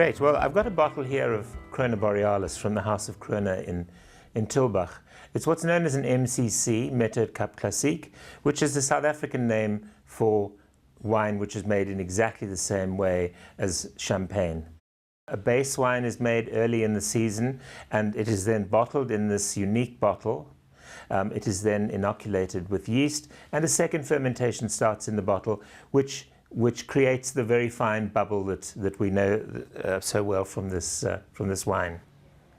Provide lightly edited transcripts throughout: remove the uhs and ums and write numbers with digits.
Great. Well, I've got a bottle here of Krone Borealis from the House of Krone in Tilbach. It's what's known as an MCC, Methode Cup Classique, which is the South African name for wine which is made in exactly the same way as champagne. A base wine is made early in the season, and it is then bottled in this unique bottle. It is then inoculated with yeast, and a second fermentation starts in the bottle, which creates the very fine bubble that we know so well from this wine.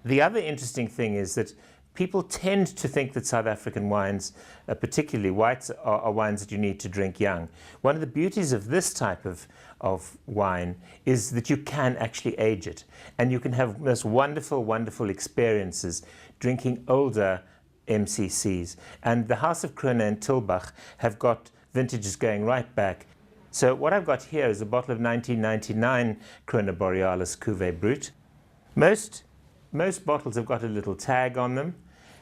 The other interesting thing is that people tend to think that South African wines, particularly whites, are wines that you need to drink young. One of the beauties of this type of wine is that you can actually age it, and you can have most wonderful, wonderful experiences drinking older MCCs. And the House of Krone and Tilbach have got vintages going right back. So what I've got here is a bottle of 1999 Krone Borealis Cuvée Brut. Most bottles have got a little tag on them,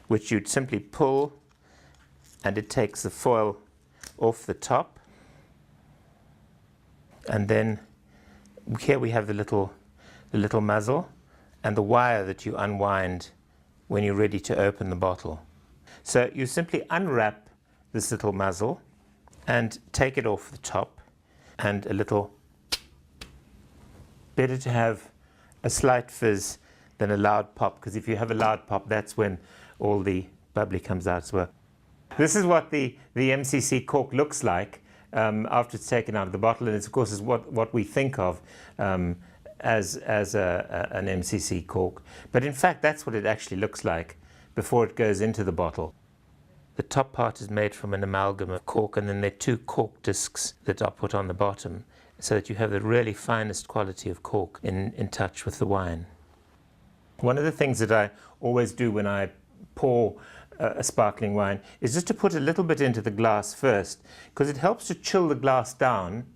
which you'd simply pull, and it takes the foil off the top. And then here we have the little muzzle and the wire that you unwind when you're ready to open the bottle. So you simply unwrap this little muzzle and take it off the top, and a little, better to have a slight fizz than a loud pop, because if you have a loud pop, that's when all the bubbly comes out as well. This is what the MCC cork looks like after it's taken out of the bottle, and it's, of course, is what we think of as an MCC cork. But in fact, that's what it actually looks like before it goes into the bottle. The top part is made from an amalgam of cork, and then there are two cork discs that are put on the bottom, so that you have the really finest quality of cork in touch with the wine. One of the things that I always do when I pour a sparkling wine is just to put a little bit into the glass first, because it helps to chill the glass down,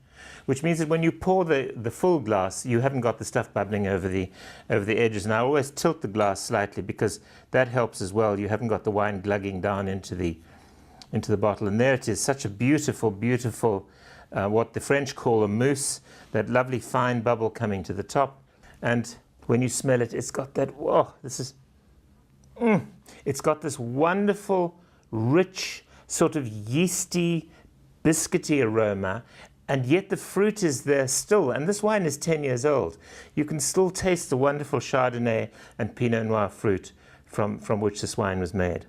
which means that when you pour the full glass, you haven't got the stuff bubbling over the edges. And I always tilt the glass slightly, because that helps as well. You haven't got the wine glugging down into the bottle. And there it is, such a beautiful, beautiful, what the French call a mousse, that lovely fine bubble coming to the top. And when you smell it, it's got that, whoa, it's got this wonderful, rich, sort of yeasty, biscuity aroma, and yet the fruit is there still. And this wine is 10 years old. You can still taste the wonderful Chardonnay and Pinot Noir fruit from which this wine was made.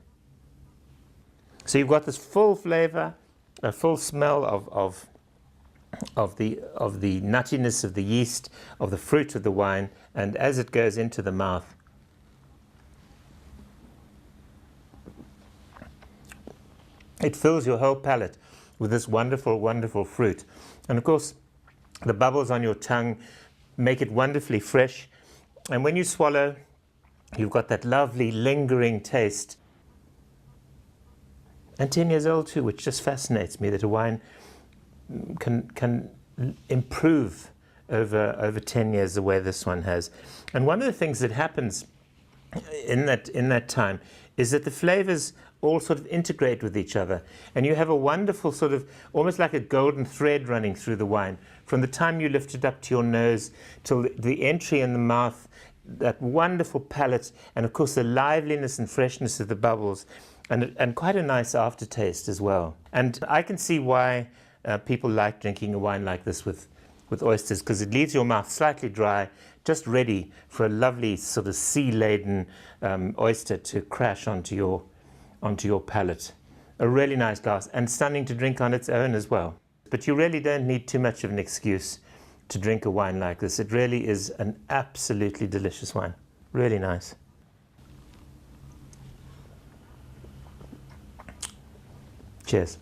So you've got this full flavor, a full smell of the nuttiness of the yeast, of the fruit of the wine, and as it goes into the mouth, it fills your whole palate with this wonderful, wonderful fruit. And of course, the bubbles on your tongue make it wonderfully fresh. And when you swallow, you've got that lovely, lingering taste. And 10 years old too, which just fascinates me, that a wine can improve over 10 years the way this one has. And one of the things that happens in that time is that the flavors all sort of integrate with each other, and you have a wonderful sort of, almost like a golden thread running through the wine from the time you lift it up to your nose till the entry in the mouth, that wonderful palate, and of course the liveliness and freshness of the bubbles, and quite a nice aftertaste as well. And I can see why people like drinking a wine like this with oysters, because it leaves your mouth slightly dry, just ready for a lovely sort of sea-laden oyster to crash onto your palate. A really nice glass, and stunning to drink on its own as well. But you really don't need too much of an excuse to drink a wine like this. It really is an absolutely delicious wine. Really nice. Cheers.